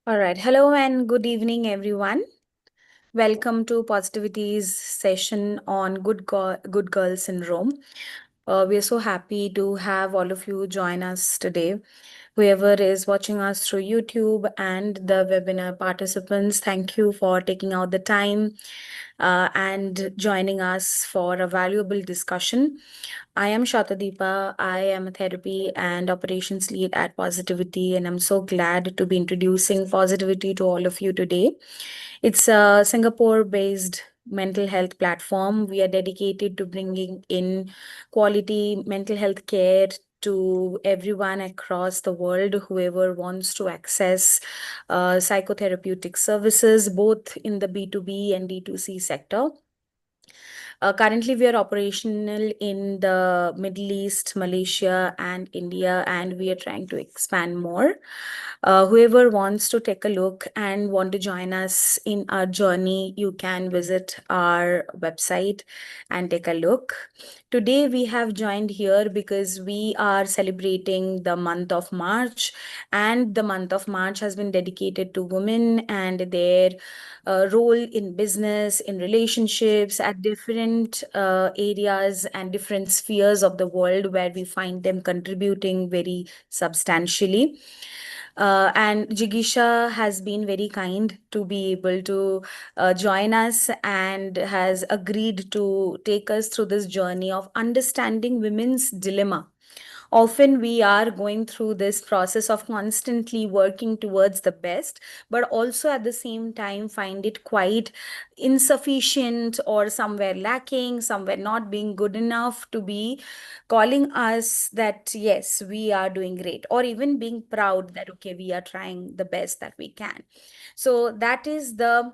All right. Hello and good evening, everyone. Welcome to Positivity's session on Good Girl Syndrome. We are so happy to have all of you join us today. Whoever is watching us through YouTube and the webinar participants, thank you for taking out the time and joining us for a valuable discussion. I am Shatadeepa. I am a therapy and operations lead at Positivity, and I'm so glad to be introducing Positivity to all of you today. It's a Singapore based mental health platform. We are dedicated to bringing in quality mental health care to everyone across the world, whoever wants to access psychotherapeutic services, both in the B2B and D2C sector. Currently, we are operational in the Middle East, Malaysia, and India, and we are trying to expand more. Whoever wants to take a look and want to join us in our journey, you can visit our website and take a look. Today, we have joined here because we are celebrating the month of March, and the month of March has been dedicated to women and their role in business, in relationships, at different areas and different spheres of the world where we find them contributing very substantially. And Jigisha has been very kind to be able to join us and has agreed to take us through this journey of understanding women's dilemma. Often we are going through this process of constantly working towards the best, but also at the same time find it quite insufficient or somewhere lacking, somewhere not being good enough to be calling us that yes, we are doing great, or even being proud that okay, we are trying the best that we can. So that is the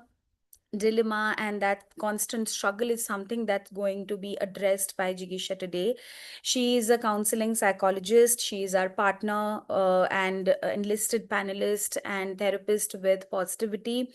dilemma, and that constant struggle is something that's going to be addressed by Jigisha today. She is a counseling psychologist. She is our partner and enlisted panelist and therapist with Positivity.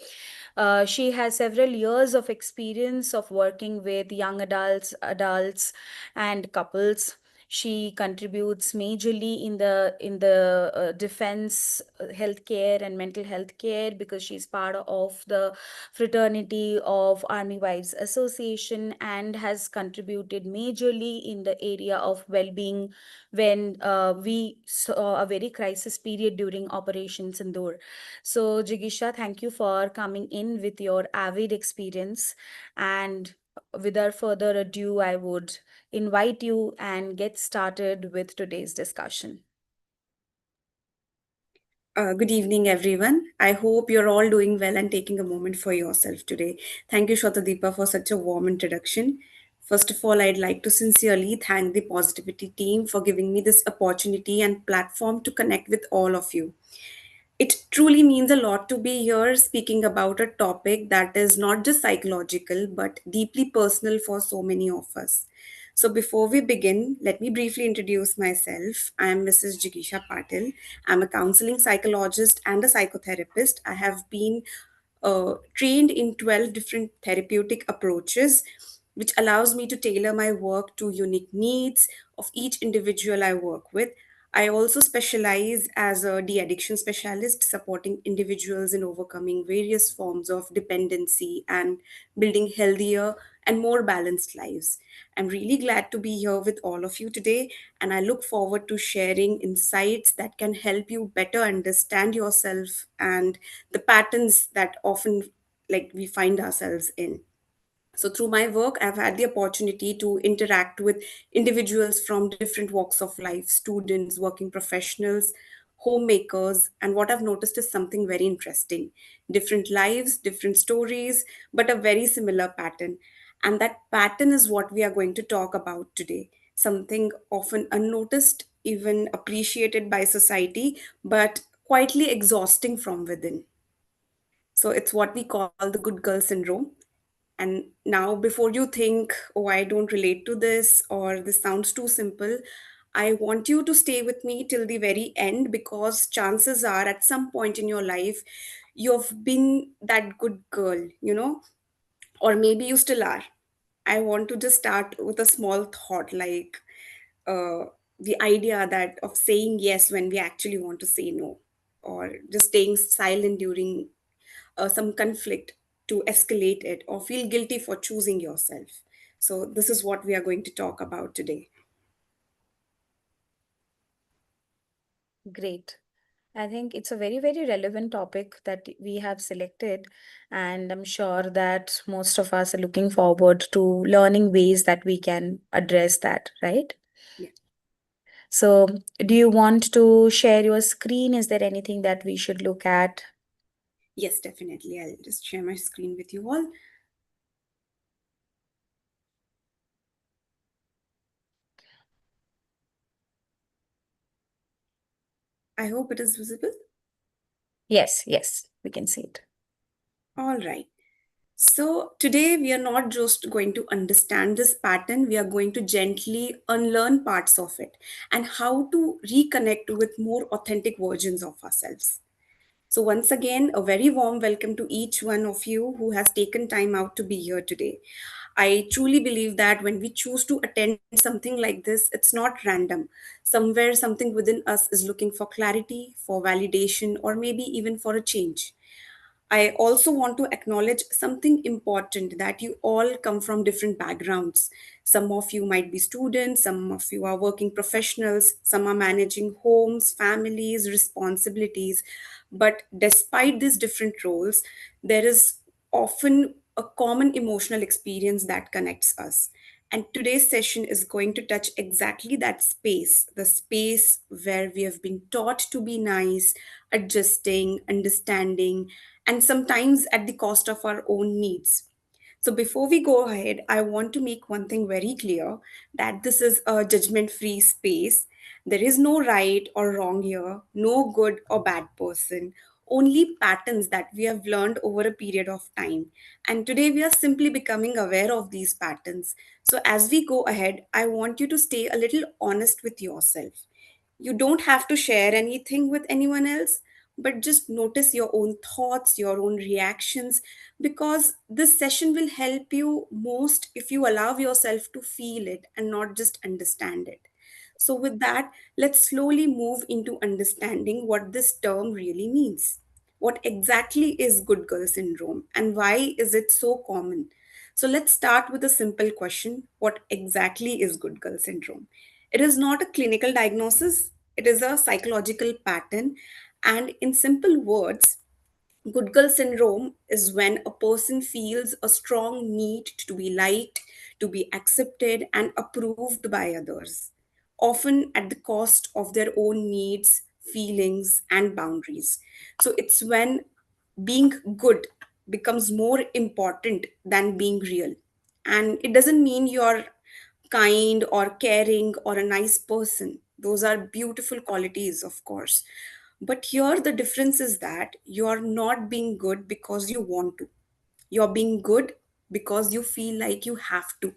She has several years of experience of working with young adults, and couples. She contributes majorly in the defense healthcare and mental health care because she's part of the fraternity of Army Wives Association and has contributed majorly in the area of well-being when we saw a very crisis period during Operation Sindoor. So, Jigisha, thank you for coming in with your avid experience. And without further ado, I would invite you and get started with today's discussion. Good evening, everyone. I hope you're all doing well and taking a moment for yourself today. Thank you, Shatadeepa, for such a warm introduction. First of all, I'd like to sincerely thank the Positivity team for giving me this opportunity and platform to connect with all of you. It truly means a lot to be here speaking about a topic that is not just psychological but deeply personal for so many of us. So, before we begin, let me briefly introduce myself. I am Mrs. Jigisha Patil. I'm a counseling psychologist and a psychotherapist. I have been trained in 12 different therapeutic approaches, which allows me to tailor my work to unique needs of each individual I work with. I also specialize as a de addiction specialist, supporting individuals in overcoming various forms of dependency and building healthier and more balanced lives. I'm really glad to be here with all of you today, and I look forward to sharing insights that can help you better understand yourself and the patterns that often we find ourselves in. So through my work, I've had the opportunity to interact with individuals from different walks of life, students, working professionals, homemakers, and what I've noticed is something very interesting. Different lives, different stories, but a very similar pattern. And that pattern is what we are going to talk about today. Something often unnoticed, even appreciated by society, but quietly exhausting from within. So it's what we call the good girl syndrome. And now, before you think, oh, I don't relate to this or this sounds too simple, I want you to stay with me till the very end because chances are at some point in your life, you've been that good girl, or maybe you still are. I want to just start with a small thought uh, the idea that of saying yes when we actually want to say no, or just staying silent during some conflict to escalate it, or feel guilty for choosing yourself. So, this is what we are going to talk about today. Great. I think it's a very, very relevant topic that we have selected, and I'm sure that most of us are looking forward to learning ways that we can address that, right? Yeah. So, do you want to share your screen? Is there anything that we should look at? Yes, definitely. I'll just share my screen with you all. I hope it is visible. Yes, yes, we can see it. All right. So, today we are not just going to understand this pattern, we are going to gently unlearn parts of it and how to reconnect with more authentic versions of ourselves. So, once again, a very warm welcome to each one of you who has taken time out to be here today. I truly believe that when we choose to attend something like this, it's not random. Somewhere, something within us is looking for clarity, for validation, or maybe even for a change. I also want to acknowledge something important, that you all come from different backgrounds. Some of you might be students, some of you are working professionals, some are managing homes, families, responsibilities. But despite these different roles, there is often a common emotional experience that connects us. And today's session is going to touch exactly that space, the space where we have been taught to be nice, adjusting, understanding, and sometimes at the cost of our own needs. So, before we go ahead, I want to make one thing very clear, that this is a judgment free space. There is no right or wrong here, no good or bad person, only patterns that we have learned over a period of time. And today we are simply becoming aware of these patterns. So, as we go ahead, I want you to stay a little honest with yourself. You don't have to share anything with anyone else, but just notice your own thoughts, your own reactions, because this session will help you most if you allow yourself to feel it and not just understand it. So, with that, let's slowly move into understanding what this term really means. What exactly is good girl syndrome and why is it so common? So, let's start with a simple question: what exactly is good girl syndrome? It is not a clinical diagnosis, it is a psychological pattern. And in simple words, good girl syndrome is when a person feels a strong need to be liked, to be accepted, and approved by others, often at the cost of their own needs, feelings, and boundaries. So it's when being good becomes more important than being real. And it doesn't mean you're kind or caring or a nice person. Those are beautiful qualities, of course. But here, the difference is that you're not being good because you want to. You're being good because you feel like you have to.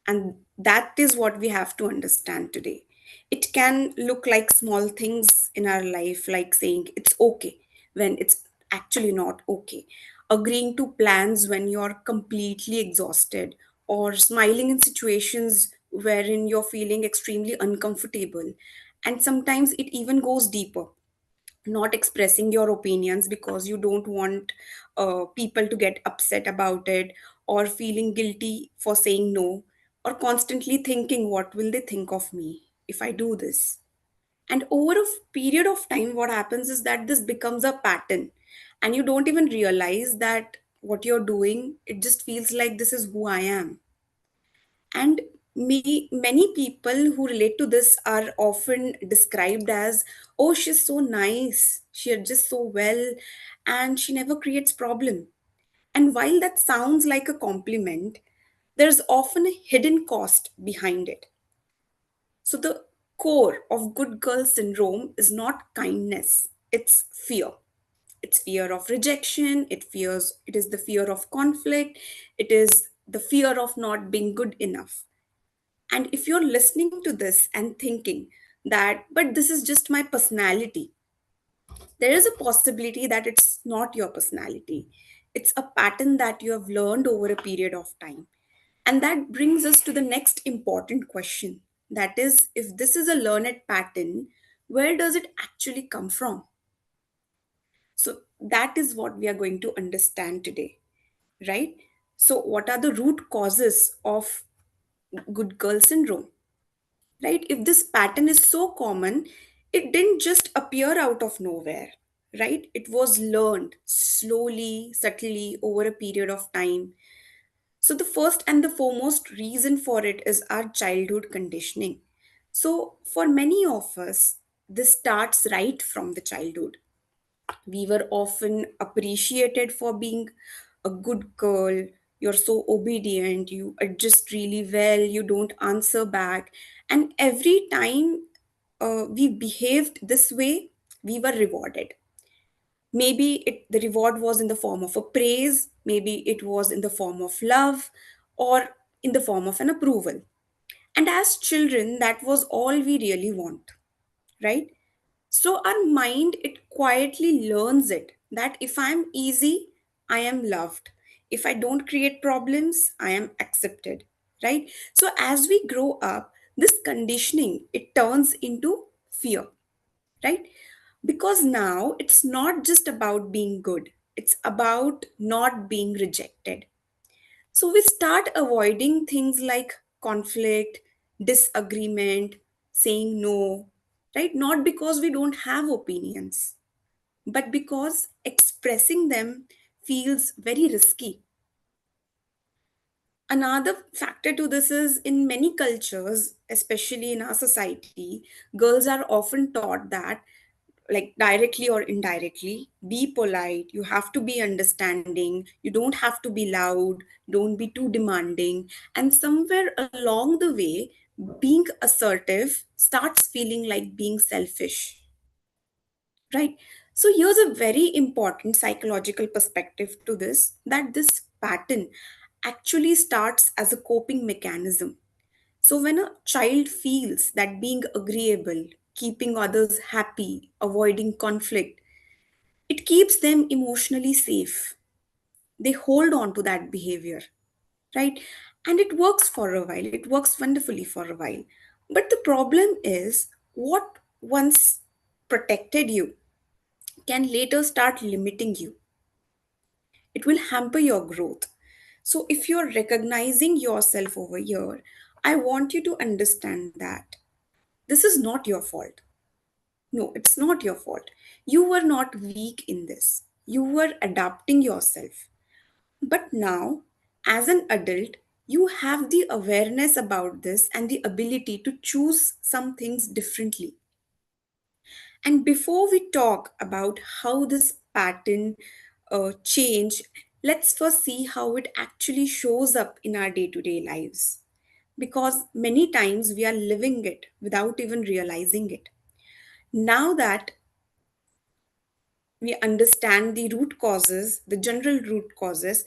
And that is what we have to understand today. It can look like small things in our life, like saying it's okay when it's actually not okay, agreeing to plans when you're completely exhausted, or smiling in situations wherein you're feeling extremely uncomfortable. And sometimes it even goes deeper, not expressing your opinions because you don't want people to get upset about it, or feeling guilty for saying no, or constantly thinking, what will they think of me if I do this? And over a period of time, what happens is that this becomes a pattern, and you don't even realize that what you're doing, it just feels like this is who I am. And many people who relate to this are often described as, oh, she's so nice, she adjusts so well, and she never creates problem. And while that sounds like a compliment, there's often a hidden cost behind it. So the core of good girl syndrome is not kindness, it's fear. It's fear of rejection, it is the fear of conflict, it is the fear of not being good enough. And if you're listening to this and thinking that, but this is just my personality, there is a possibility that it's not your personality. It's a pattern that you have learned over a period of time. And that brings us to the next important question, that is, if this is a learned pattern, where does it actually come from? that is what we are going to understand today, right? So, what are the root causes of good girl syndrome, right? If this pattern is so common, it didn't just appear out of nowhere, right? It was learned slowly, subtly over a period of time. So, the first and the foremost reason for it is our childhood conditioning. So, for many of us, this starts right from the childhood. We were often appreciated for being a good girl. You're so obedient, you adjust really well, you don't answer back. And every time we behaved this way, we were rewarded. Maybe the reward was in the form of a praise, maybe it was in the form of love, or in the form of an approval. And as children, that was all we really want, right? So our mind, it quietly learns it that if I'm easy, I am loved. If I don't create problems, I am accepted, right? So as we grow up, this conditioning, it turns into fear, right? Because now it's not just about being good, it's about not being rejected. So we start avoiding things like conflict, disagreement, saying no, right? Not because we don't have opinions, but because expressing them feels very risky. Another factor to this is in many cultures, especially in our society, girls are often taught that, like directly or indirectly, be polite, you have to be understanding, you don't have to be loud, don't be too demanding. And somewhere along the way, being assertive starts feeling like being selfish, right? So here's a very important psychological perspective to this, that this pattern actually starts as a coping mechanism. So, when a child feels that being agreeable, keeping others happy, avoiding conflict, it keeps them emotionally safe. They hold on to that behavior, right? And it works for a while, it works wonderfully for a while. But the problem is, what once protected you can later start limiting you. It will hamper your growth. So, if you're recognizing yourself over here, I want you to understand that this is not your fault. No, it's not your fault. You were not weak in this. You were adapting yourself. But now, as an adult, you have the awareness about this and the ability to choose some things differently. And before we talk about how this pattern change, let's first see how it actually shows up in our day-to-day lives. Because many times we are living it without even realizing it. Now that we understand the root causes, the general root causes,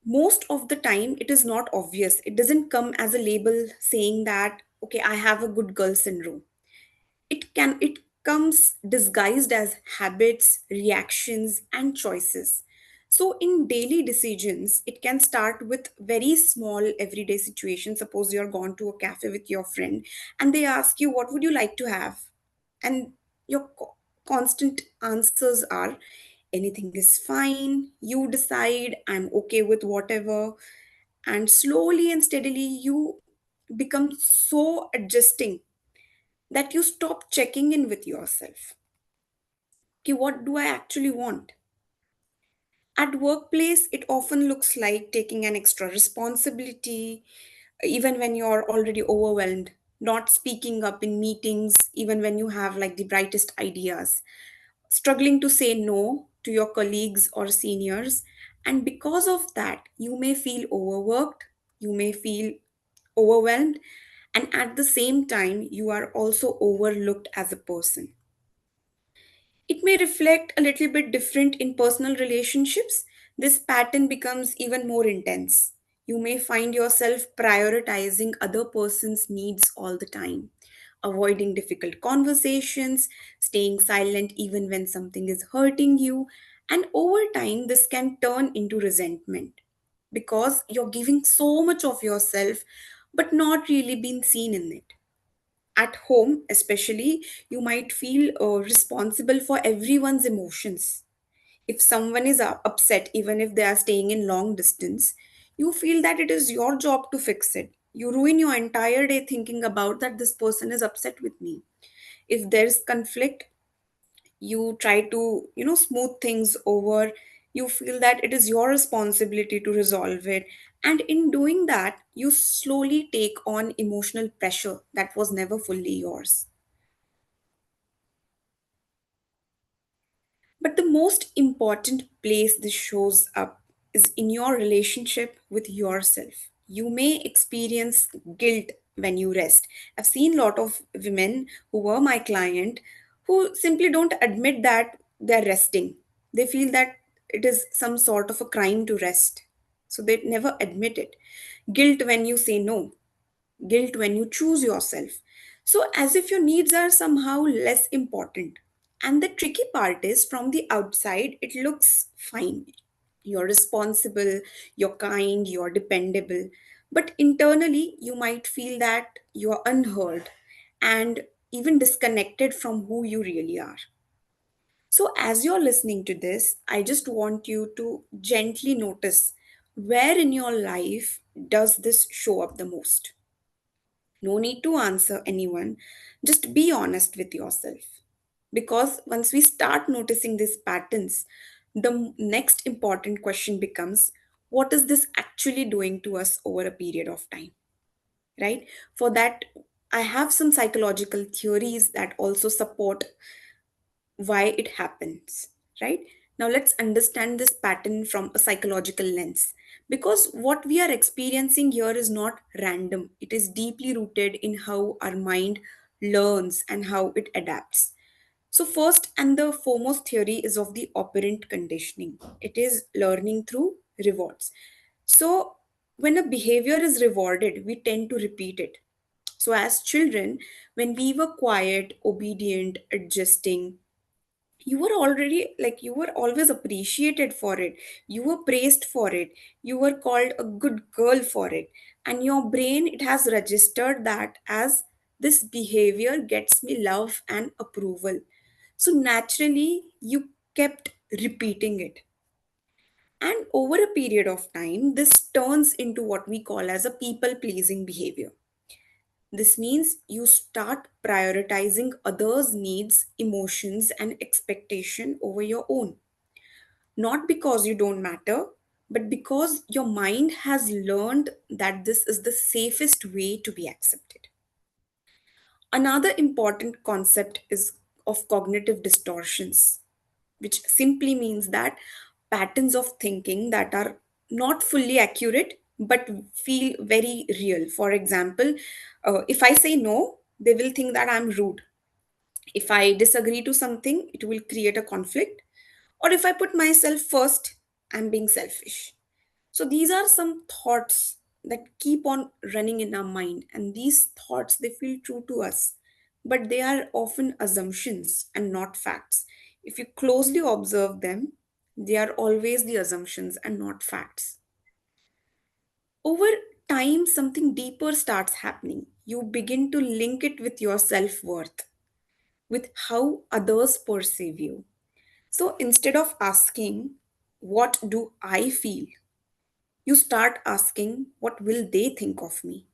most of the time it is not obvious. It doesn't come as a label saying that, okay, I have a good girl syndrome. It comes disguised as habits, reactions, and choices. So in daily decisions, it can start with very small everyday situations. Suppose you're gone to a cafe with your friend and they ask you, what would you like to have? And your constant answers are, anything is fine, you decide, I'm okay with whatever. And slowly and steadily, you become so adjusting that you stop checking in with yourself. Okay, what do I actually want? At workplace, it often looks like taking an extra responsibility, even when you're already overwhelmed, not speaking up in meetings, even when you have like the brightest ideas, struggling to say no to your colleagues or seniors. And because of that, you may feel overworked, you may feel overwhelmed, and at the same time, you are also overlooked as a person. It may reflect a little bit different in personal relationships. This pattern becomes even more intense. You may find yourself prioritizing other person's needs all the time, avoiding difficult conversations, staying silent even when something is hurting you, and over time, this can turn into resentment because you're giving so much of yourself but not really being seen in it. At home, especially, you might feel responsible for everyone's emotions. If someone is upset, even if they are staying in long distance, you feel that it is your job to fix it. You ruin your entire day thinking about that this person is upset with me. If there's conflict, you try to smooth things over. You feel that it is your responsibility to resolve it, and in doing that you slowly take on emotional pressure that was never fully yours. But the most important place this shows up is in your relationship with yourself. You may experience guilt when you rest. I've seen a lot of women who were my client who simply don't admit that they're resting. They feel that it is some sort of a crime to rest. So they never admit it. Guilt when you say no, guilt when you choose yourself. So, as if your needs are somehow less important. And the tricky part is from the outside, it looks fine. You're responsible, you're kind, you're dependable. But internally, you might feel that you're unheard and even disconnected from who you really are. So, as you're listening to this, I just want you to gently notice where in your life does this show up the most. No need to answer anyone. Just be honest with yourself. Because once we start noticing these patterns, the next important question becomes, what is this actually doing to us over a period of time? Right? For that, I have some psychological theories that also support why it happens, right? Now let's understand this pattern from a psychological lens, because what we are experiencing here is not random. It is deeply rooted in how our mind learns and how it adapts. So first and the foremost theory is of the operant conditioning. It is learning through rewards. So when a behavior is rewarded, we tend to repeat it. So as children, when we were quiet, obedient, adjusting, you were already, like, you were always appreciated for it, you were praised for it, you were called a good girl for it, and your brain, it has registered that as this behavior gets me love and approval. So naturally you kept repeating it, and over a period of time this turns into what we call as a people pleasing behavior. This means you start prioritizing others' needs, emotions, and expectation over your own. Not because you don't matter, but because your mind has learned that this is the safest way to be accepted. Another important concept is of cognitive distortions, which simply means that patterns of thinking that are not fully accurate but feel very real. For example, if I say no, they will think that I'm rude. If I disagree to something, it will create a conflict. Or if I put myself first, I'm being selfish. So these are some thoughts that keep on running in our mind, and these thoughts, they feel true to us, but they are often assumptions and not facts. If you closely observe them, they are always the assumptions and not facts. Over time, something deeper starts happening. You begin to link it with your self worth, with how others perceive you. So instead of asking, what do I feel? You start asking, what will they think of me?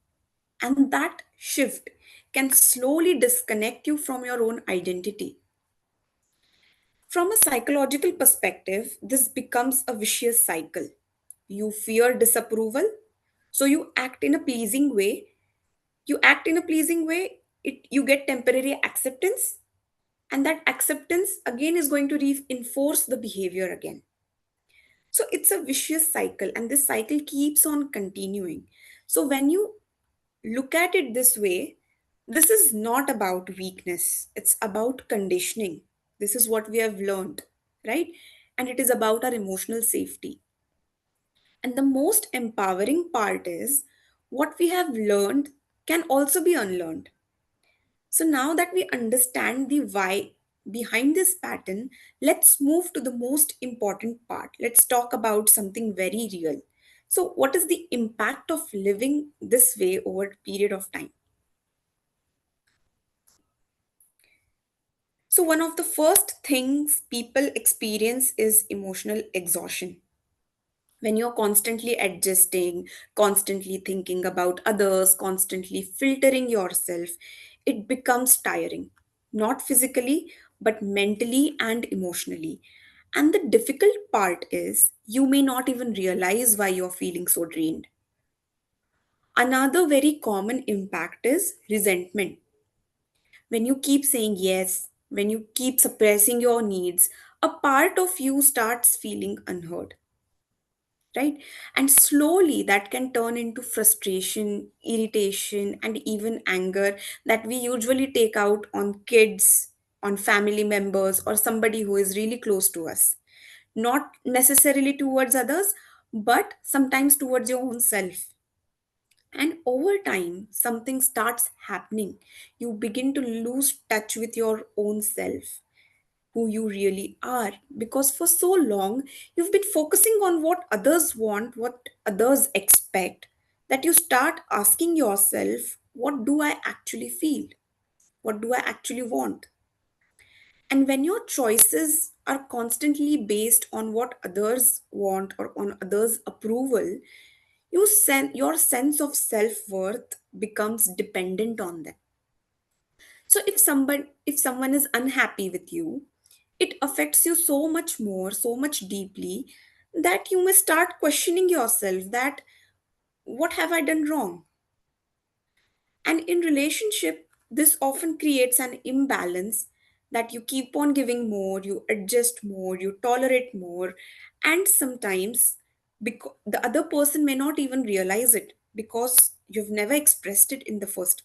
And that shift can slowly disconnect you from your own identity. From a psychological perspective, this becomes a vicious cycle. You fear disapproval, so you act in a pleasing way. You act in a pleasing way, you get temporary acceptance, and that acceptance again is going to reinforce the behavior again. So it's a vicious cycle, and this cycle keeps on continuing. So when you look at it this way, this is not about weakness, it's about conditioning. This is what we have learned, right? And it is about our emotional safety. And the most empowering part is what we have learned can also be unlearned. So now that we understand the why behind this pattern, let's move to the most important part. Let's talk about something very real. So, what is the impact of living this way over a period of time? So, one of the first things people experience is emotional exhaustion. When you're constantly adjusting, constantly thinking about others, constantly filtering yourself, it becomes tiring. Not physically, but mentally and emotionally. And the difficult part is you may not even realize why you're feeling so drained. Another very common impact is resentment. When you keep saying yes, when you keep suppressing your needs, a part of you starts feeling unheard, right? And slowly that can turn into frustration, irritation, and even anger that we usually take out on kids, on family members, or somebody who is really close to us. Not necessarily towards others, but sometimes towards your own self. And over time, something starts happening. You begin to lose touch with your own self, who you really are. Because for so long, you've been focusing on what others want, what others expect, that you start asking yourself, what do I actually feel? What do I actually want? And when your choices are constantly based on what others want or on others' approval, your sense of self-worth becomes dependent on them. So if someone is unhappy with you, it affects you so much more, so much deeply, that you may start questioning yourself that what have I done wrong? And in relationship, this often creates an imbalance that you keep on giving more, you adjust more, you tolerate more, and sometimes the other person may not even realize it because you've never expressed it in the first.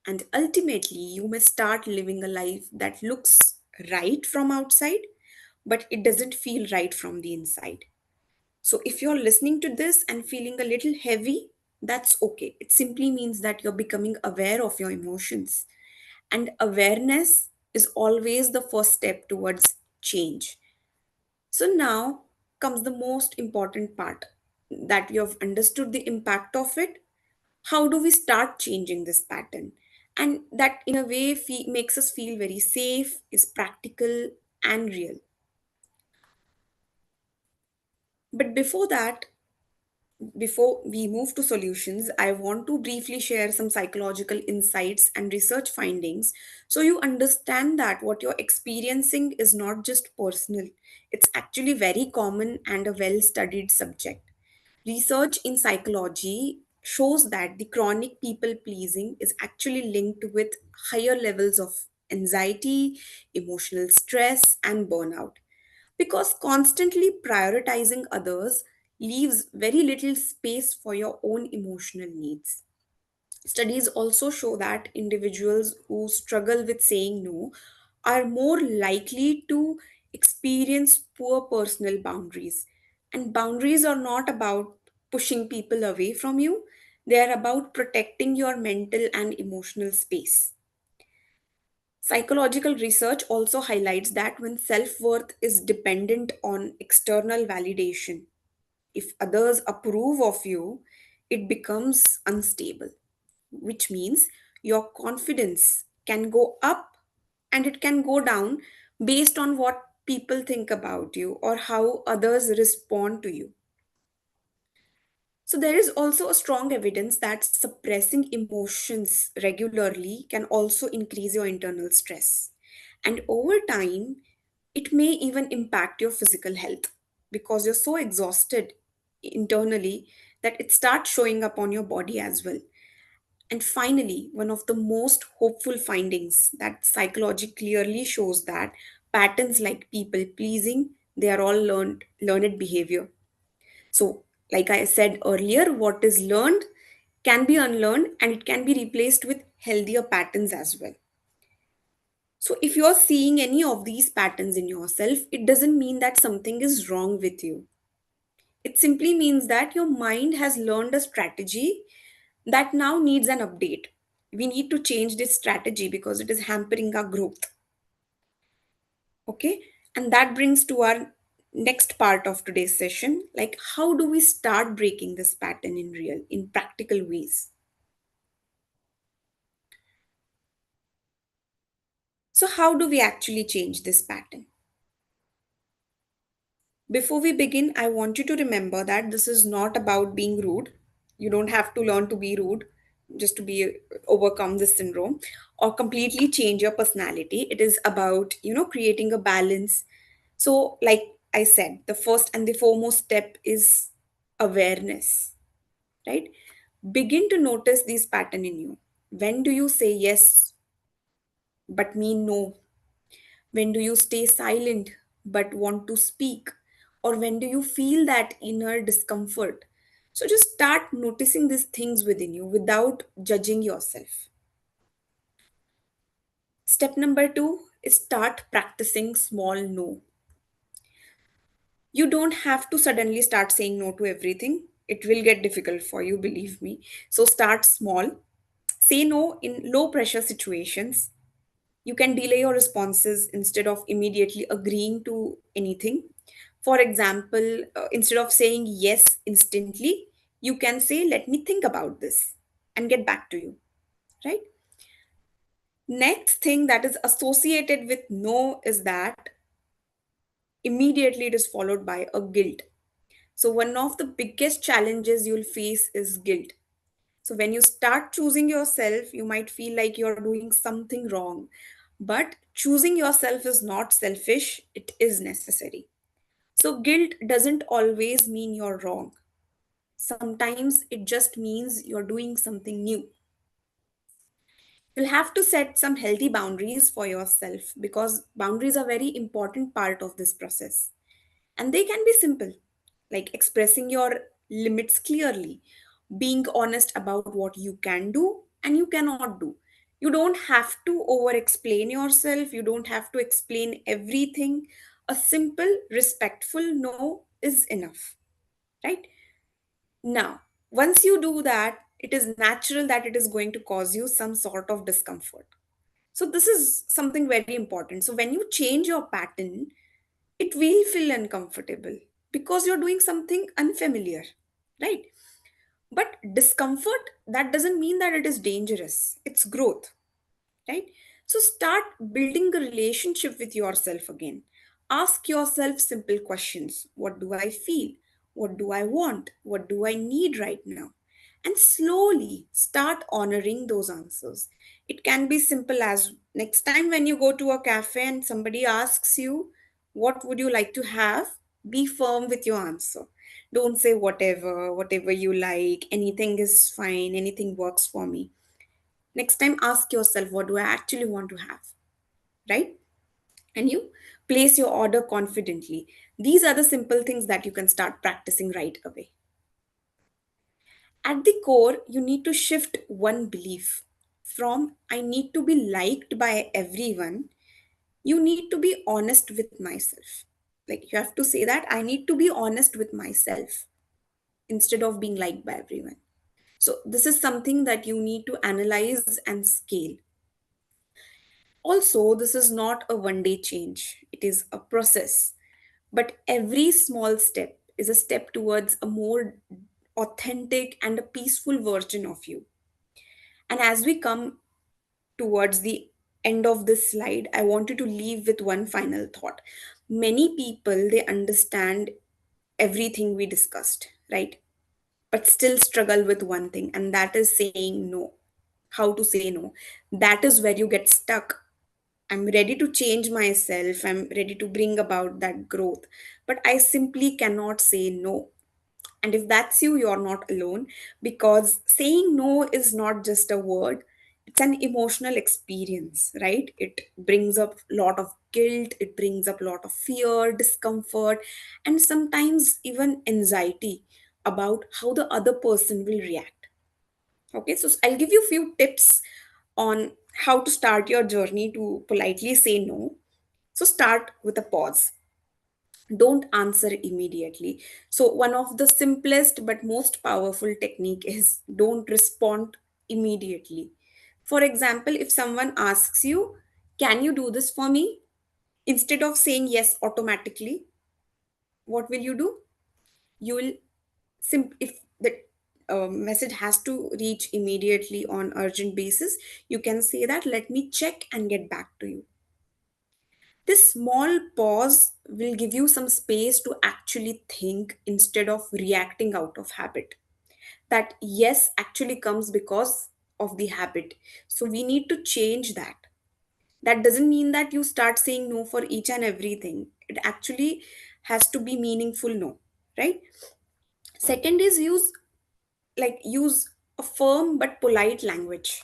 And ultimately, you may start living a life that looks right from outside, but it doesn't feel right from the inside. So, if you're listening to this and feeling a little heavy, that's okay. It simply means that you're becoming aware of your emotions. And awareness is always the first step towards change. So, now comes the most important part, that you have understood the impact of it. How do we start changing this pattern? And that, in a way, makes us feel very safe, is practical, and real. But before we move to solutions, I want to briefly share some psychological insights and research findings so you understand that what you're experiencing is not just personal, it's actually very common and a well studied subject. Research in psychology shows that the chronic people pleasing is actually linked with higher levels of anxiety, emotional stress, and burnout. Because constantly prioritizing others leaves very little space for your own emotional needs. Studies also show that individuals who struggle with saying no are more likely to experience poor personal boundaries. And boundaries are not about pushing people away from you, they are about protecting your mental and emotional space. Psychological research also highlights that when self worth is dependent on external validation, if others approve of you, it becomes unstable, which means your confidence can go up and it can go down based on what people think about you or how others respond to you. So, there is also a strong evidence that suppressing emotions regularly can also increase your internal stress. And over time, it may even impact your physical health because you're so exhausted internally that it starts showing up on your body as well. And finally, one of the most hopeful findings that psychology clearly shows that patterns like people pleasing, they are all learned behavior. So, like I said earlier, what is learned can be unlearned and it can be replaced with healthier patterns as well. So, if you're seeing any of these patterns in yourself, it doesn't mean that something is wrong with you. It simply means that your mind has learned a strategy that now needs an update. We need to change this strategy because it is hampering our growth. Okay. And that brings to our next part of today's session, like how do we start breaking this pattern in real, in practical ways? So, how do we actually change this pattern? Before we begin, I want you to remember that this is not about being rude. You don't have to learn to be rude just to be overcome this syndrome or completely change your personality. It is about, creating a balance. So, like I said, the first and the foremost step is awareness, right? Begin to notice these pattern in you. When do you say yes but mean no? When do you stay silent but want to speak? Or when do you feel that inner discomfort? So just start noticing these things within you without judging yourself. Step number two is start practicing small no. You don't have to suddenly start saying no to everything. It will get difficult for you, believe me. So start small. Say no in low pressure situations. You can delay your responses instead of immediately agreeing to anything. For example, instead of saying yes instantly, you can say, "Let me think about this and get back to you." Right? Next thing that is associated with no is that immediately it is followed by a guilt. So, one of the biggest challenges you'll face is guilt. So, when you start choosing yourself, you might feel like you're doing something wrong. But choosing yourself is not selfish, it is necessary. So, guilt doesn't always mean you're wrong. Sometimes it just means you're doing something new. You'll have to set some healthy boundaries for yourself because boundaries are very important part of this process. And they can be simple, like expressing your limits clearly, being honest about what you can do and you cannot do. You don't have to over explain yourself, you don't have to explain everything. A simple, respectful no is enough, right? Now, once you do that, it is natural that it is going to cause you some sort of discomfort. So, this is something very important. So, when you change your pattern, it will feel uncomfortable because you're doing something unfamiliar, right? But discomfort, that doesn't mean that it is dangerous, it's growth, right? So start building a relationship with yourself again. Ask yourself simple questions. What do I feel? What do I want? What do I need right now? And slowly start honoring those answers. It can be simple as next time when you go to a cafe and somebody asks you, "What would you like to have?" Be firm with your answer. Don't say whatever you like, anything is fine, anything works for me. Next time, ask yourself, what do I actually want to have? Right? And you place your order confidently. These are the simple things that you can start practicing right away. At the core, you need to shift one belief from "I need to be liked by everyone." You need to be honest with myself. Like you have to say that I need to be honest with myself instead of being liked by everyone. So, this is something that you need to analyze and scale. Also, this is not a one day change, it is a process. But every small step is a step towards a more authentic and a peaceful version of you. And as we come towards the end of this slide, I want you to leave with one final thought. Many people, they understand everything we discussed, right? But still struggle with one thing, and that is saying no. How to say no. That is where you get stuck. I'm ready to change myself. I'm ready to bring about that growth. But I simply cannot say no. And if that's you, you're not alone because saying no is not just a word, it's an emotional experience, right? It brings up a lot of guilt, it brings up a lot of fear, discomfort, and sometimes even anxiety about how the other person will react. Okay, so I'll give you a few tips on how to start your journey to politely say no. So start with a pause. Don't answer immediately. So one of the simplest but most powerful technique is don't respond immediately. For example, if someone asks you, "Can you do this for me?" Instead of saying yes automatically, what will you do? You will if the message has to reach immediately on urgent basis, you can say that, "Let me check and get back to you." This small pause will give you some space to actually think instead of reacting out of habit. That yes actually comes because of the habit. So we need to change that. That doesn't mean that you start saying no for each and everything. It actually has to be meaningful no, right? Second is use a firm but polite language.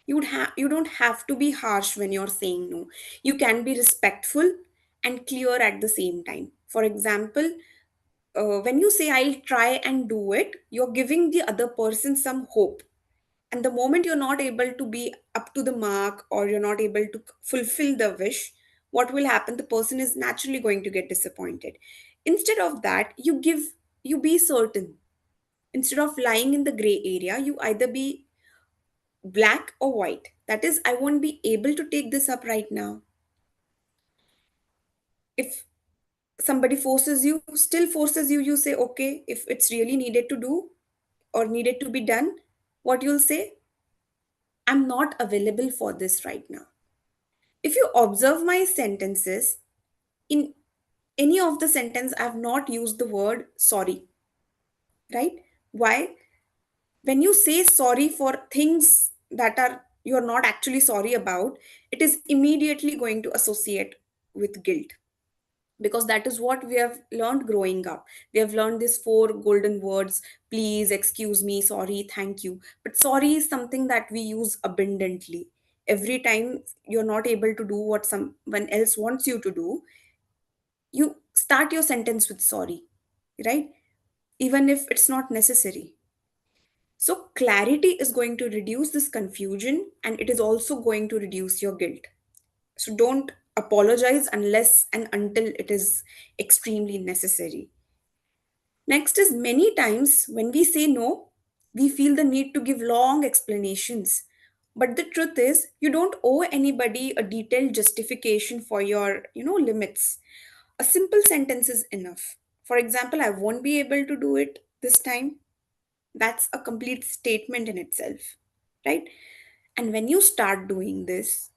You don't have to be harsh when you're saying no. You can be respectful and clear at the same time. For example, when you say I'll try and do it, you're giving the other person some hope. And the moment you're not able to be up to the mark, or you're not able to fulfill the wish, what will happen? The person is naturally going to get disappointed. Instead of that, you be certain. Instead of lying in the gray area, you either be black or white. That is, I won't be able to take this up right now. If somebody forces you, still forces you, you say okay. If it's really needed to do or needed to be done, what you'll say? I'm not available for this right now. If you observe my sentences, in any of the sentence I've not used the word sorry, right? Why? When you say sorry for things that are you're not actually sorry about, it is immediately going to associate with guilt, because that is what we have learned growing up. We have learned these four golden words: please, excuse me, sorry, thank you. But sorry is something that we use abundantly. Every time you're not able to do what someone else wants you to do, you start your sentence with sorry, right? Even if it's not necessary. So, clarity is going to reduce this confusion, and it is also going to reduce your guilt. So, don't apologize unless and until it is extremely necessary. Next is, many times when we say no, we feel the need to give long explanations. But the truth is, you don't owe anybody a detailed justification for your, limits. A simple sentence is enough. For example, I won't be able to do it this time. That's a complete statement in itself, right? And when you start doing this,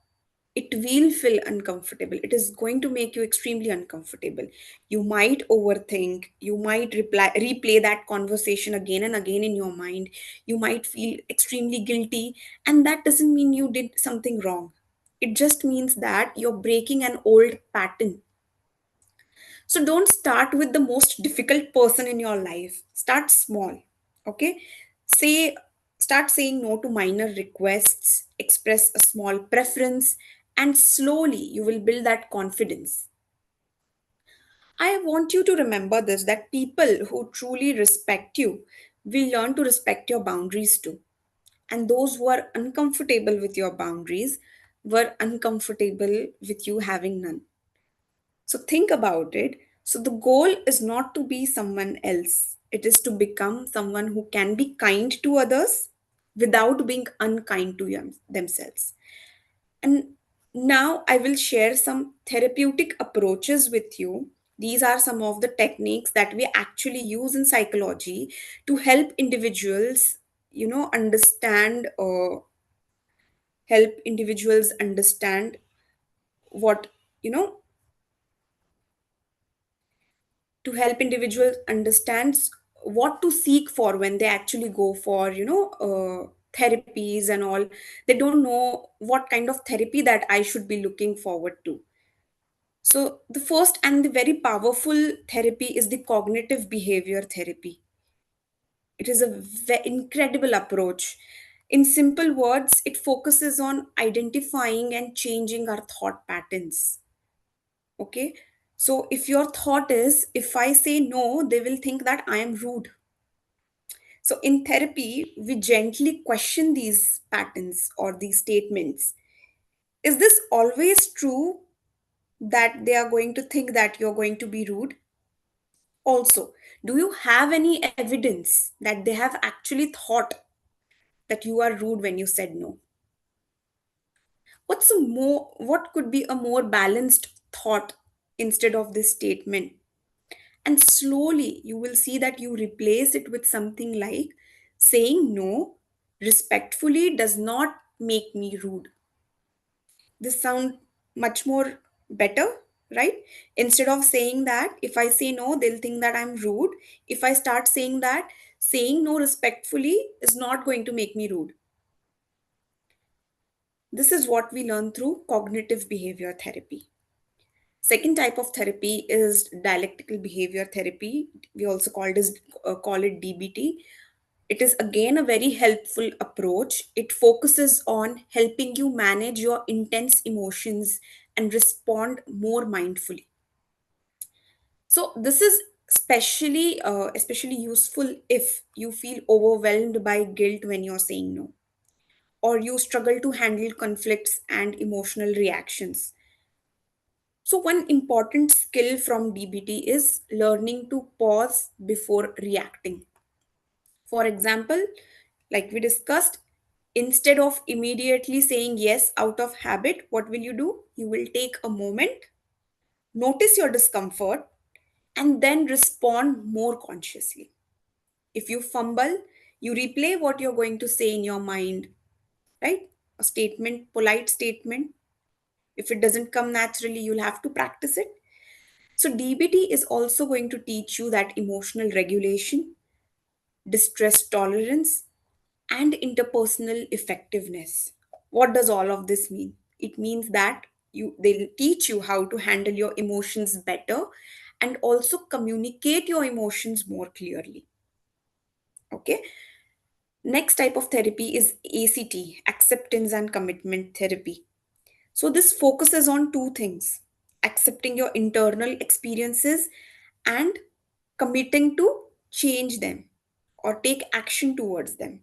it will feel uncomfortable. It is going to make you extremely uncomfortable. You might overthink, you might replay that conversation again and again in your mind. You might feel extremely guilty, and that doesn't mean you did something wrong. It just means that you're breaking an old pattern. So don't start with the most difficult person in your life. Start small. Okay? Say Start saying no to minor requests, express a small preference, and slowly you will build that confidence. I want you to remember this, that people who truly respect you will learn to respect your boundaries too. And those who are uncomfortable with your boundaries were uncomfortable with you having none. So think about it. So the goal is not to be someone else, it is to become someone who can be kind to others without being unkind to themselves. And now I will share some therapeutic approaches with you. These are some of the techniques that we actually use in psychology to help individuals, understand or help individuals understand what, you know, to help individuals understands what to seek for when they actually go for therapies and all. They don't know what kind of therapy that I should be looking forward to. So the first and the very powerful therapy is the cognitive behavior therapy. It is a incredible approach. In simple words, it focuses on identifying and changing our thought patterns. Okay. So if your thought is, if I say no, they will think that I am rude. So in therapy, we gently question these patterns or these statements. Is this always true that they are going to think that you're going to be rude? Also, do you have any evidence that they have actually thought that you are rude when you said no? What could be a more balanced thought instead of this statement? And slowly you will see that you replace it with something like, saying no respectfully does not make me rude. This sound much more better? right? Instead of saying that if I say no, they'll think that I'm rude. If I start saying that saying no respectfully is not going to make me rude. This is what we learn through cognitive behavior therapy. Second type of therapy is dialectical behavior therapy. We also call it DBT. It is again a very helpful approach. It focuses on helping you manage your intense emotions and respond more mindfully. So this is especially useful if you feel overwhelmed by guilt when you're saying no, or you struggle to handle conflicts and emotional reactions. So, one important skill from DBT is learning to pause before reacting. For example, like we discussed, instead of immediately saying yes out of habit, what will you do? You will take a moment, notice your discomfort, and then respond more consciously. If you fumble, you replay what you're going to say in your mind, right? A statement, polite statement. If it doesn't come naturally, you'll have to practice it. So, DBT is also going to teach you that emotional regulation, distress tolerance, and interpersonal effectiveness. What does all of this mean? It means that they'll teach you how to handle your emotions better and also communicate your emotions more clearly. Okay. Next type of therapy is ACT, acceptance and commitment therapy. So, this focuses on two things: accepting your internal experiences and committing to change them or take action towards them.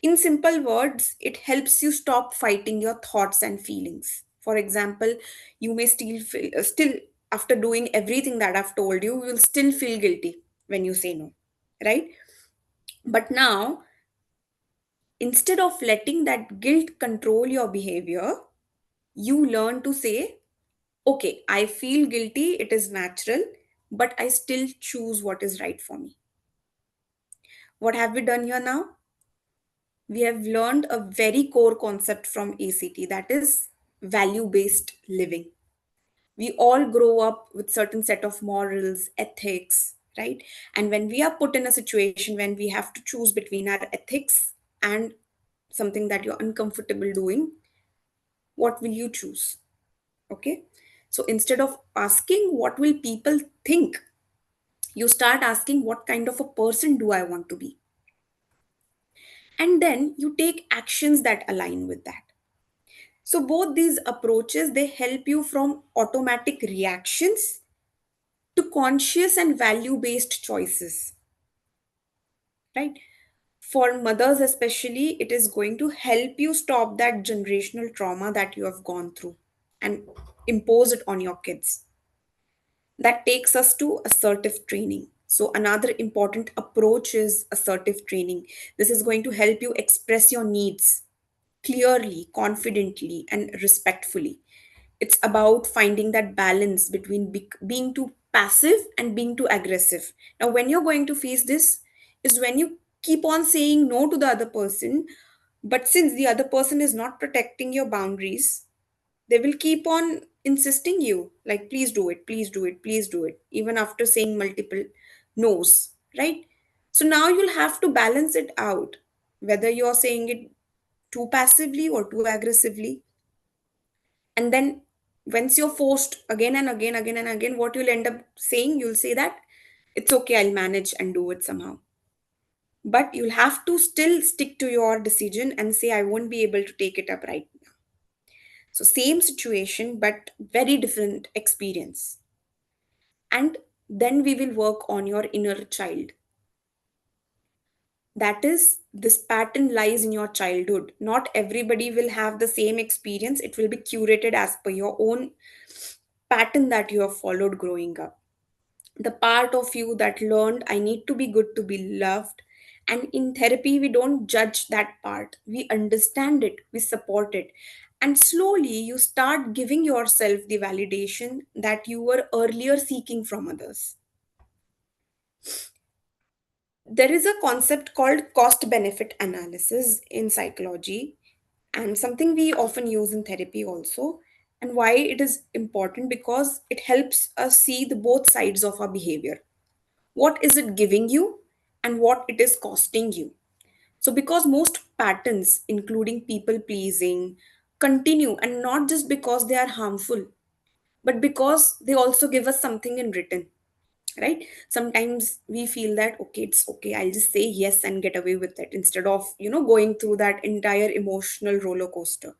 In simple words, it helps you stop fighting your thoughts and feelings. For example, you may still, after doing everything that I've told you, you'll still feel guilty when you say no, right? But now, instead of letting that guilt control your behavior, you learn to say, okay, I feel guilty, it is natural, but I still choose what is right for me. What have we done here now? We have learned a very core concept from ACT, that is value based living. We all grow up with certain set of morals, ethics, right? And when we are put in a situation when we have to choose between our ethics and something that you're uncomfortable doing, what will you choose? Okay. So instead of asking what will people think, you start asking what kind of a person do I want to be, and then you take actions that align with that. So both these approaches, they help you from automatic reactions to conscious and value based choices, right? For mothers especially, it is going to help you stop that generational trauma that you have gone through and impose it on your kids. That takes us to assertive training. So, another important approach is assertive training. This is going to help you express your needs clearly, confidently, and respectfully. It's about finding that balance between being too passive and being too aggressive. Now, when you're going to face this, is when you keep on saying no to the other person, but since the other person is not protecting your boundaries, they will keep on insisting you like please do it, please do it, please do it, even after saying multiple no's, right? So now you'll have to balance it out, whether you're saying it too passively or too aggressively. And then once you're forced again and again, what you'll end up saying, you'll say that it's okay, I'll manage and do it somehow. But you'll have to still stick to your decision and say I won't be able to take it up right. So, same situation, but very different experience. And then we will work on your inner child. That is, this pattern lies in your childhood. Not everybody will have the same experience. It will be curated as per your own pattern that you have followed growing up. The part of you that learned, I need to be good to be loved. And in therapy, we don't judge that part. We understand it, we support it. And slowly, you start giving yourself the validation that you were earlier seeking from others. There is a concept called cost benefit analysis in psychology, and something we often use in therapy also. And why it is important? Because it helps us see the both sides of our behavior. What is it giving you and what it is costing you? So because most patterns, including people pleasing, continue, and not just because they are harmful, but because they also give us something in return, right? Sometimes we feel that, okay, it's okay, I'll just say yes and get away with it, instead of going through that entire emotional roller coaster.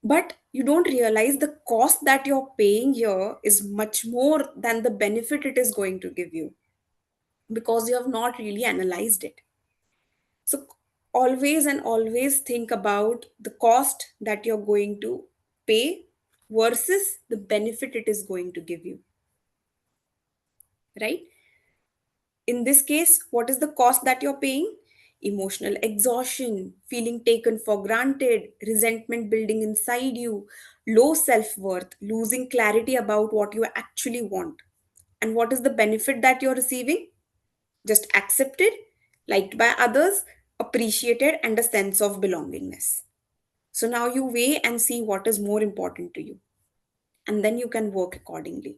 But you don't realize the cost that you're paying here is much more than the benefit it is going to give you, because you have not really analyzed it. So always and always think about the cost that you're going to pay versus the benefit it is going to give you, right? In this case, what is the cost that you're paying? Emotional exhaustion, feeling taken for granted, resentment building inside you, low self worth, losing clarity about what you actually want. And what is the benefit that you're receiving? Just accepted, liked by others, appreciated, and a sense of belongingness. So now you weigh and see what is more important to you, and then you can work accordingly.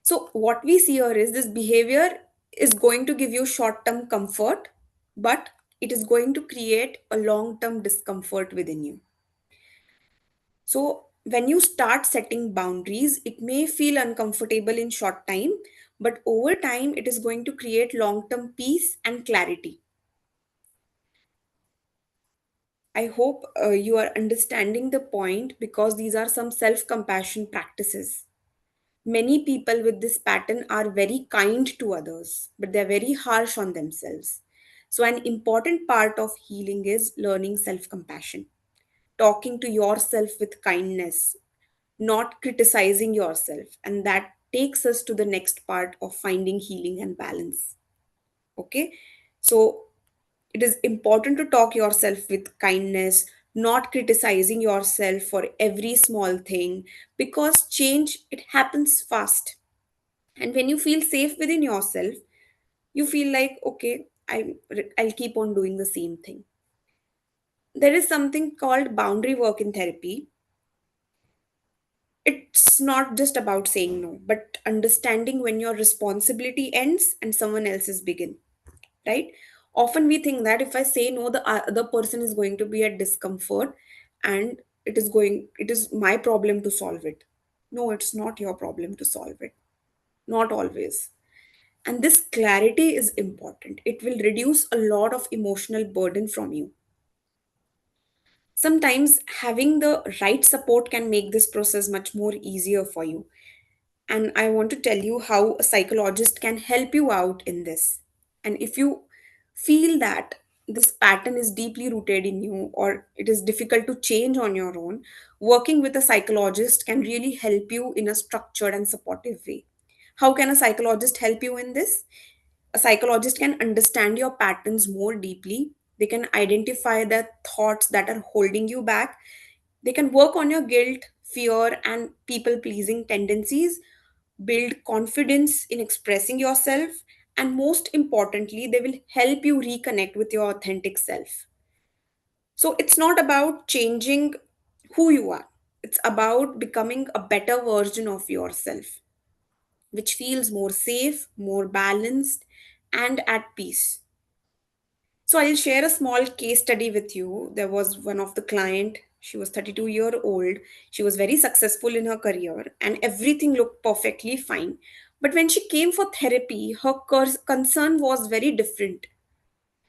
So, what we see here is this behavior is going to give you short term comfort, but it is going to create a long term discomfort within you. So, when you start setting boundaries, it may feel uncomfortable in short time, but over time, it is going to create long term peace and clarity. I hope you are understanding the point, because these are some self compassion practices. Many people with this pattern are very kind to others, but they're very harsh on themselves. So, an important part of healing is learning self compassion, talking to yourself with kindness, not criticizing yourself. And that takes us to the next part of finding healing and balance. Okay. So, it is important to talk yourself with kindness, not criticizing yourself for every small thing, because change, it happens fast. And when you feel safe within yourself, you feel like, okay, I'll keep on doing the same thing. There is something called boundary work in therapy. It's not just about saying no, but understanding when your responsibility ends and someone else's begin, right? Often we think that if I say no, the other person is going to be at discomfort, and it is my problem to solve it. No, it's not your problem to solve it. Not always. And this clarity is important. It will reduce a lot of emotional burden from you. Sometimes having the right support can make this process much more easier for you. And I want to tell you how a psychologist can help you out in this. And if you feel that this pattern is deeply rooted in you, or it is difficult to change on your own, working with a psychologist can really help you in a structured and supportive way. How can a psychologist help you in this? A psychologist can understand your patterns more deeply. They can identify the thoughts that are holding you back. They can work on your guilt, fear, and people pleasing tendencies, build confidence in expressing yourself, and most importantly, they will help you reconnect with your authentic self. So it's not about changing who you are, it's about becoming a better version of yourself, which feels more safe, more balanced, and at peace. So I'll share a small case study with you. There was one of the client, she was 32-year old. She was very successful in her career and everything looked perfectly fine. But when she came for therapy, her concern was very different.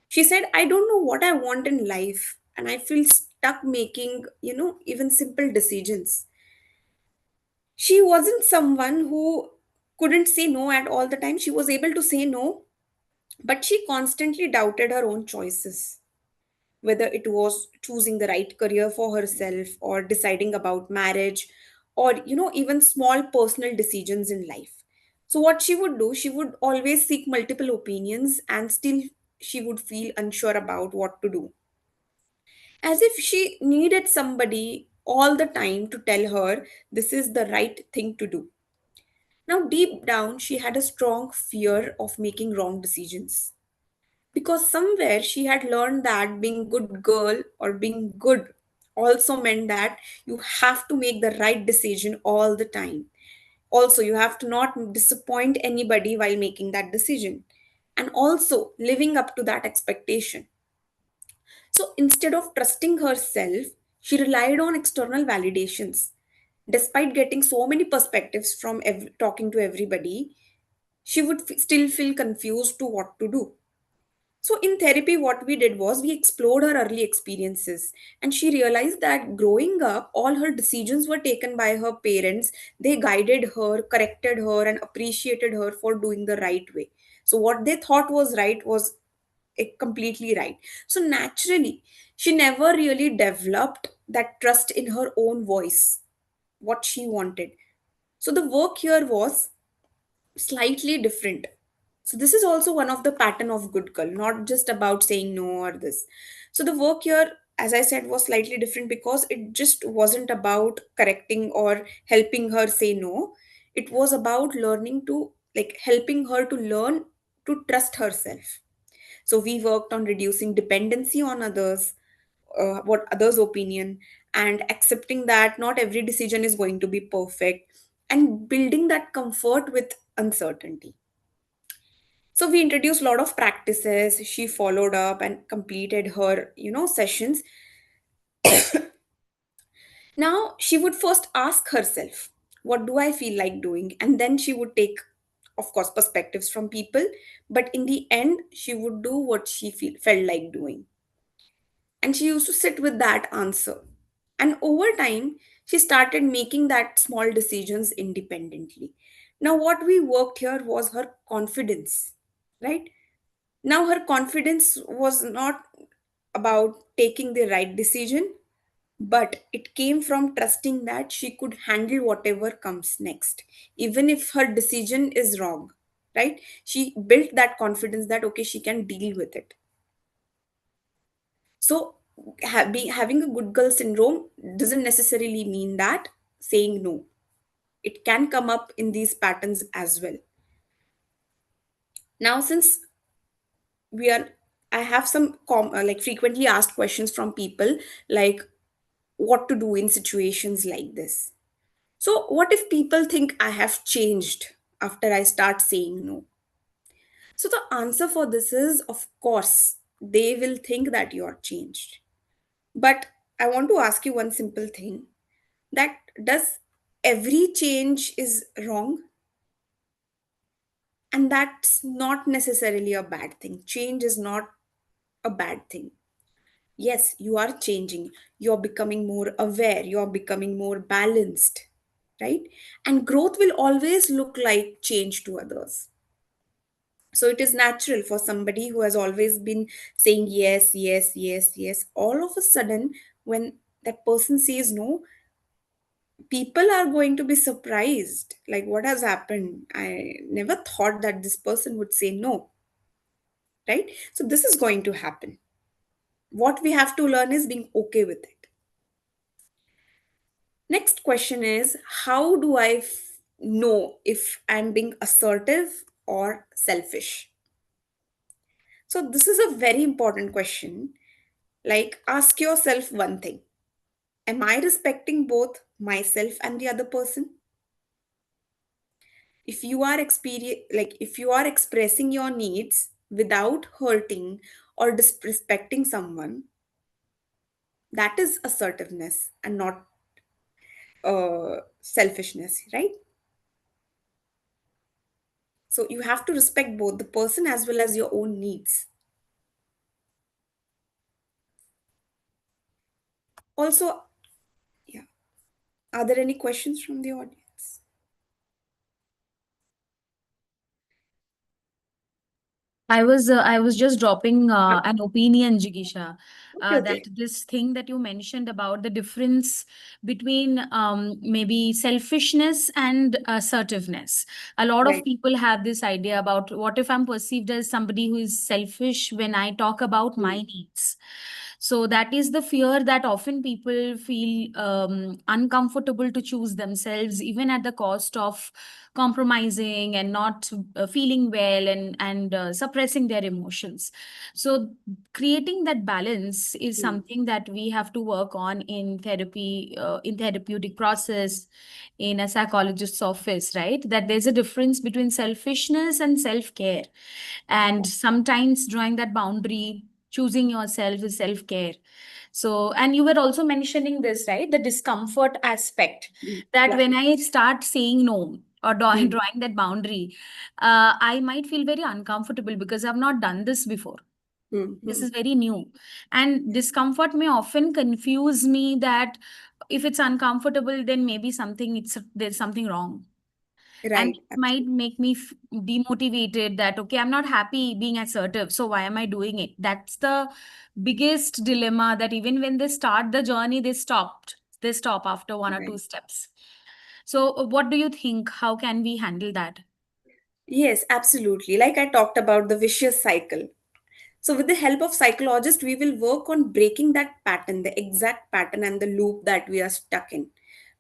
She said, I don't know what I want in life and I feel stuck making, even simple decisions. She wasn't someone who couldn't say no at all the time. She was able to say no, but she constantly doubted her own choices, whether it was choosing the right career for herself or deciding about marriage, or even small personal decisions in life. So what she would do, she would always seek multiple opinions, and still she would feel unsure about what to do, as if she needed somebody all the time to tell her this is the right thing to do. Now deep down she had a strong fear of making wrong decisions, because somewhere she had learned that being good girl or being good also meant that you have to make the right decision all the time. Also, you have to not disappoint anybody while making that decision, and also living up to that expectation. So instead of trusting herself, she relied on external validations. Despite getting so many perspectives from talking to everybody, she would still feel confused to what to do. So in therapy, what we did was we explored her early experiences, and she realized that growing up, all her decisions were taken by her parents. They guided her, corrected her, and appreciated her for doing the right way. So what they thought was right was completely right. So naturally, she never really developed that trust in her own voice, what she wanted. So the work here was slightly different. So this is also one of the pattern of good girl, not just about saying no or this. So the work here, as I said, was slightly different because it just wasn't about correcting or helping her say no. It was about learning to, like, helping her to learn to trust herself. So we worked on reducing dependency on others, what others' opinion, and accepting that not every decision is going to be perfect, and building that comfort with uncertainty. So we introduced a lot of practices. She followed up and completed her, sessions. Now she would first ask herself, what do I feel like doing? And then she would take, of course, perspectives from people. But in the end, she would do what she felt like doing. And she used to sit with that answer. And over time, she started making that small decisions independently. Now, what we worked here was her confidence, right? Now, her confidence was not about taking the right decision, but it came from trusting that she could handle whatever comes next, even if her decision is wrong, right? She built that confidence that, okay, she can deal with it. So, having a good girl syndrome doesn't necessarily mean that saying no. It can come up in these patterns as well. Now, since we are, I have some like frequently asked questions from people, like what to do in situations like this. So, what if people think I have changed after I start saying no? So, the answer for this is, of course, they will think that you're changed. But I want to ask you one simple thing, that does every change is wrong? And that's not necessarily a bad thing. Change is not a bad thing. Yes, you are changing. You're becoming more aware. You're becoming more balanced, right? And growth will always look like change to others. So it is natural for somebody who has always been saying yes, yes, yes, yes. All of a sudden, when that person says no, people are going to be surprised. Like, what has happened? I never thought that this person would say no, right? So this is going to happen. What we have to learn is being okay with it. Next question is, how do I know if I'm being assertive or selfish? So this is a very important question. Like, ask yourself one thing. Am I respecting both myself and the other person? If you are if you are expressing your needs without hurting or disrespecting someone, that is assertiveness and not selfishness, right? So you have to respect both the person as well as your own needs. Also, yeah, are there any questions from the audience? I was just dropping Okay, an opinion, Jigisha, okay, that okay. this thing that you mentioned about the difference between maybe selfishness and assertiveness. A lot of Right. people have this idea about what if I'm perceived as somebody who is selfish when I talk about my needs. So that is the fear that often people feel uncomfortable to choose themselves, even at the cost of compromising and not feeling well, and suppressing their emotions. So creating that balance is Hmm. something that we have to work on in therapy, in therapeutic process, in a psychologist's office, right? That there's a difference between selfishness and self-care, and sometimes drawing that boundary, choosing yourself is self-care. So, and you were also mentioning this, right? The discomfort aspect, Hmm. that Yeah. when I start saying no or drawing, Hmm. drawing that boundary, I might feel very uncomfortable because I've not done this before. Hmm. This Hmm. is very new. And discomfort may often confuse me that if it's uncomfortable, then maybe there's something wrong. And Right. it might Absolutely. make me demotivated, that okay, I'm not happy being assertive, so why am I doing it? That's the biggest dilemma, that even when they start the journey, they stop after one or two Right. steps. So what do you think, how can we handle that? Yes, absolutely. Like I talked about the vicious cycle. So, with the help of psychologists, we will work on breaking that pattern, the exact pattern and the loop that we are stuck in.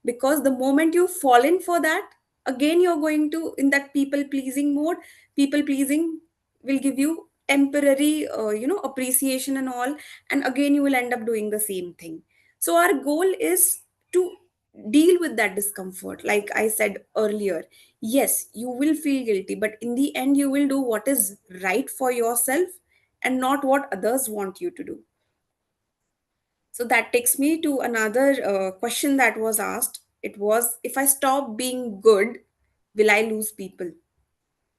Because the moment you fall in for that, again you're going to in that people pleasing mode. People pleasing will give you temporary, appreciation and all, and again you will end up doing the same thing. So, our goal is to deal with that discomfort. Like I said earlier, yes, you will feel guilty, but in the end, you will do what is right for yourself and not what others want you to do. So that takes me to another question that was asked. It was, if I stop being good, will I lose people?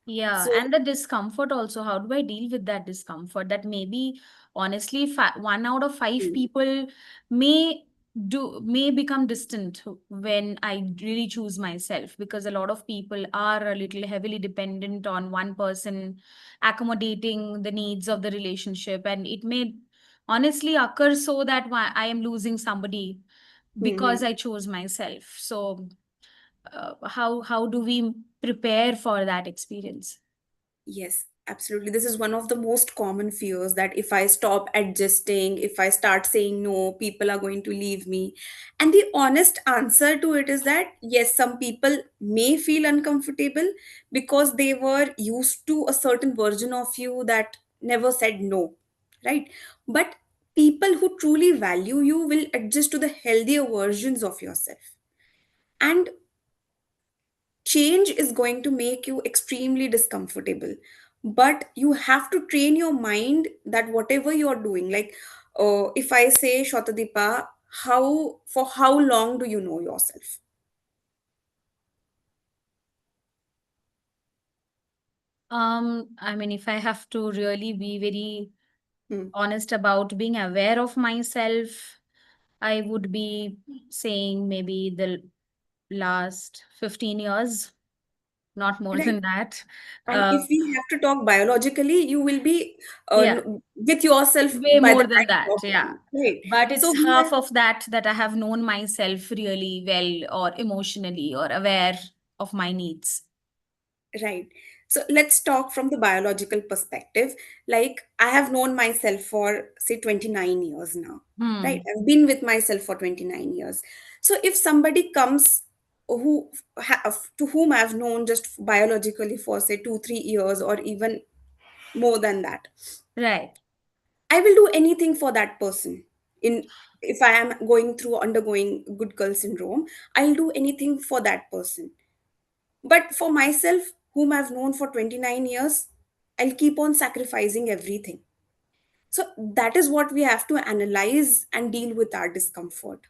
Yeah, So, and the discomfort also. How do I deal with that discomfort? That maybe, honestly, one out of five hmm, people may may become distant when I really choose myself, because a lot of people are a little heavily dependent on one person accommodating the needs of the relationship, and it may honestly occur so that I am losing somebody because hmm. I chose myself. So, how do we prepare for that experience? Yes, absolutely. This is one of the most common fears, that if I stop adjusting, if I start saying no, people are going to leave me. And the honest answer to it is that yes, some people may feel uncomfortable because they were used to a certain version of you that never said no, right? But people who truly value you will adjust to the healthier versions of yourself. And change is going to make you extremely discomfortable, but you have to train your mind that whatever you're doing, like if I say, Shotadipa, how long do you know yourself? I mean, if I have to really be very Hmm. honest about being aware of myself, I would be saying maybe the last 15 years, not more Right. than that. And Uh, if we have to talk biologically, you will be yeah, with yourself way by the more than time that. of Yeah. one, right? But So it's we half are of that I have known myself really well, or emotionally, or aware of my needs. right. So let's talk from the biological perspective. Like, I have known myself for, say, 29 years now, right? Hmm. I've been with myself for 29 years. So if somebody comes to whom I've known just biologically for, say, 2, 3 years, or even more than that, Right. I will do anything for that person. In If I am undergoing good girl syndrome, I'll do anything for that person. But for myself, whom I've known for 29 years, I'll keep on sacrificing everything. So that is what we have to analyze and deal with our discomfort,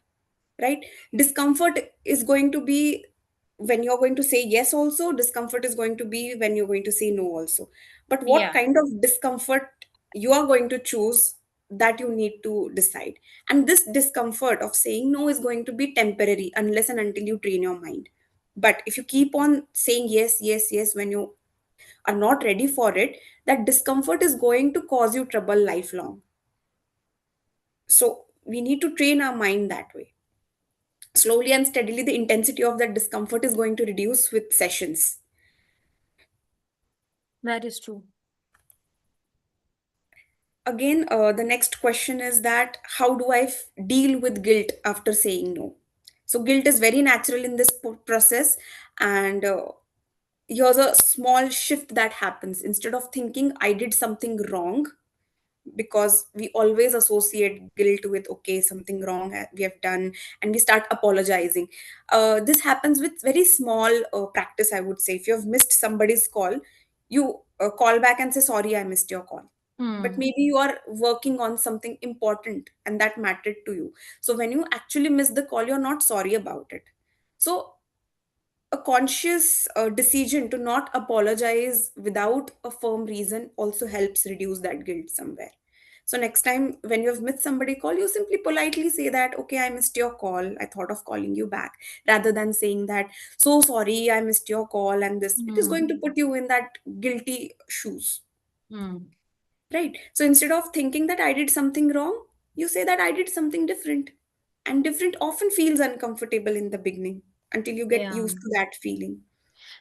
right? Discomfort is going to be when you're going to say yes, also, discomfort is going to be when you're going to say no, also. But what Yeah. kind of discomfort you are going to choose, that you need to decide. And this discomfort of saying no is going to be temporary unless and until you train your mind. But if you keep on saying yes, yes, yes, when you are not ready for it, that discomfort is going to cause you trouble lifelong. So we need to train our mind that way. Slowly and steadily, the intensity of that discomfort is going to reduce with sessions. That is true. Again, the next question is that how do I deal with guilt after saying no? So guilt is very natural in this process, and here's a small shift that happens. Instead of thinking I did something wrong, because we always associate guilt with okay, something wrong we have done, and we start apologizing. This happens with very small practice, I would say. If you have missed somebody's call, you call back and say sorry, I missed your call. But Hmm. maybe you are working on something important and that mattered to you. So when you actually miss the call, you're not sorry about it. So a conscious decision to not apologize without a firm reason also helps reduce that guilt somewhere. So next time when you have missed somebody call, you simply politely say that okay, I missed your call, I thought of calling you back, rather than saying that so sorry, I missed your call, and this, it is Hmm. going to put you in that guilty shoes. Hmm. Right. So instead of thinking that I did something wrong, you say that I did something different. And different often feels uncomfortable in the beginning until you get Yeah. used to that feeling.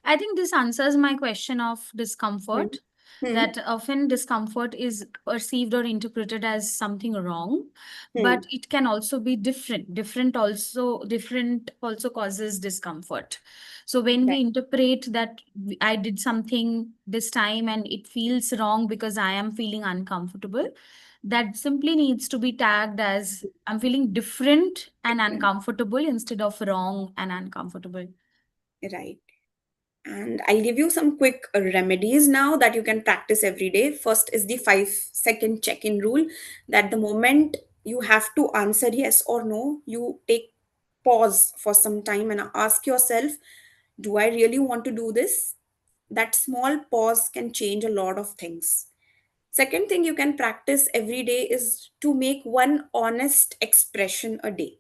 I think this answers my question of Hmm. discomfort, Hmm. that often discomfort is perceived or interpreted as something wrong, but Hmm. it can also be different. Different also causes discomfort. So when we Right. interpret that I did something this time and it feels wrong because I am feeling uncomfortable, that simply needs to be tagged as I'm feeling different and Different. uncomfortable instead of wrong and uncomfortable. Right. And I'll give you some quick remedies now that you can practice every day. First is the 5-second check in rule, that the moment you have to answer yes or no, you take pause for some time and ask yourself, do I really want to do this? That small pause can change a lot of things. Second thing you can practice every day is to make one honest expression a day.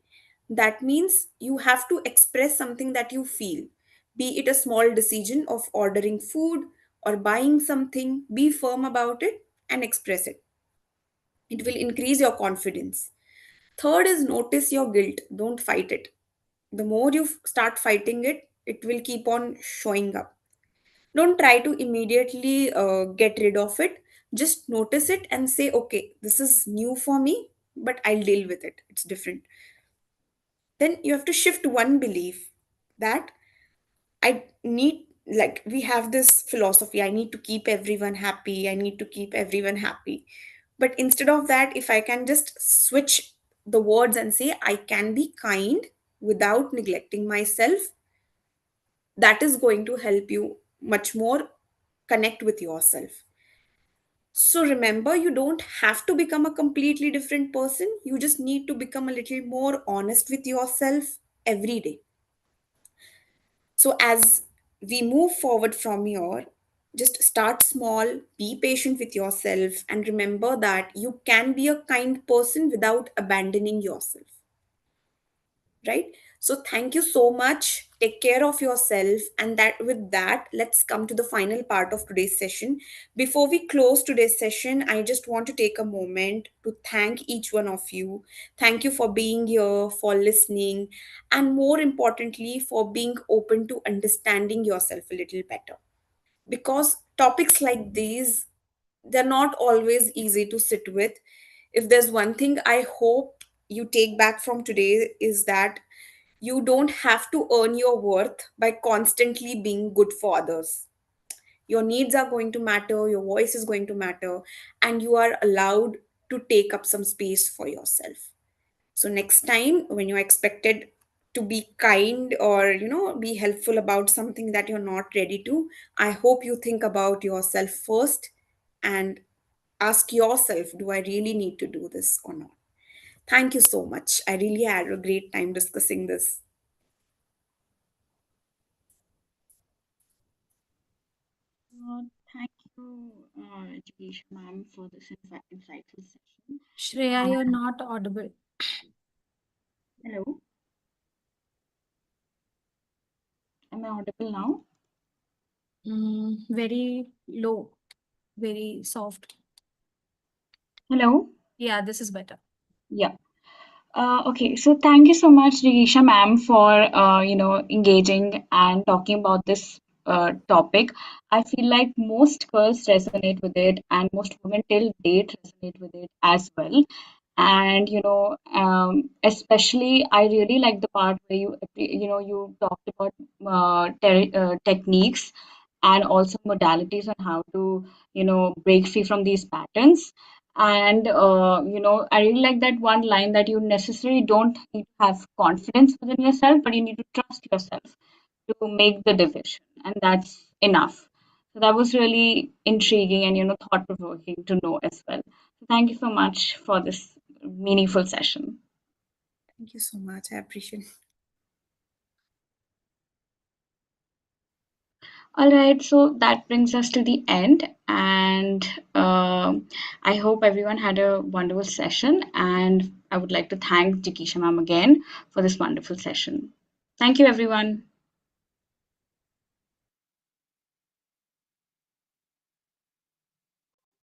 That means you have to express something that you feel, be it a small decision of ordering food or buying something, be firm about it and express it. It will increase your confidence. Third is notice your guilt, don't fight it. The more you start fighting it, it will keep on showing up. Don't try to immediately get rid of it. Just notice it and say, okay, this is new for me, but I'll deal with it. It's different. Then you have to shift one belief that I need, like, we have this philosophy, I need to keep everyone happy, I need to keep everyone happy. But instead of that, if I can just switch the words and say, I can be kind without neglecting myself, that is going to help you much more connect with yourself. So remember, you don't have to become a completely different person. You just need to become a little more honest with yourself every day. So as we move forward from here, just start small, be patient with yourself, and remember that you can be a kind person without abandoning yourself. Right? So thank you so much, take care of yourself, and that with that, let's come to the final part of today's session. Before we close today's session, I just want to take a moment to thank each one of you. Thank you for being here, for listening, and more importantly for being open to understanding yourself a little better, because topics like these, they're not always easy to sit with. If there's one thing I hope you take back from today, is that you don't have to earn your worth by constantly being good for others. Your needs are going to matter, your voice is going to matter, and you are allowed to take up some space for yourself. So next time when you're expected to be kind or be helpful about something that you're not ready to, I hope you think about yourself first and ask yourself, do I really need to do this or not? Thank you so much. I really had a great time discussing this. Uh, Thank you, Jigesh ma'am, for this insightful session. Shreya, you're not audible. Hello, am I audible now? Very low, very soft. Hello. Yeah, this is better. Yeah. Okay, so thank you so much, Jigisha ma'am, for engaging and talking about this topic. I feel like most girls resonate with it, and most women till date resonate with it as well. And especially I really like the part where you talked about techniques and also modalities on how to break free from these patterns. And I really like that one line that you necessarily don't need to have confidence within yourself, but you need to trust yourself to make the decision, and that's enough. So that was really intriguing and thought provoking to know as well. So thank you so much for this meaningful session. Thank you so much. I appreciate it. All right, so that brings us to the end, and I hope everyone had a wonderful session. And I would like to thank Jikisha ma'am again for this wonderful session. Thank you, everyone.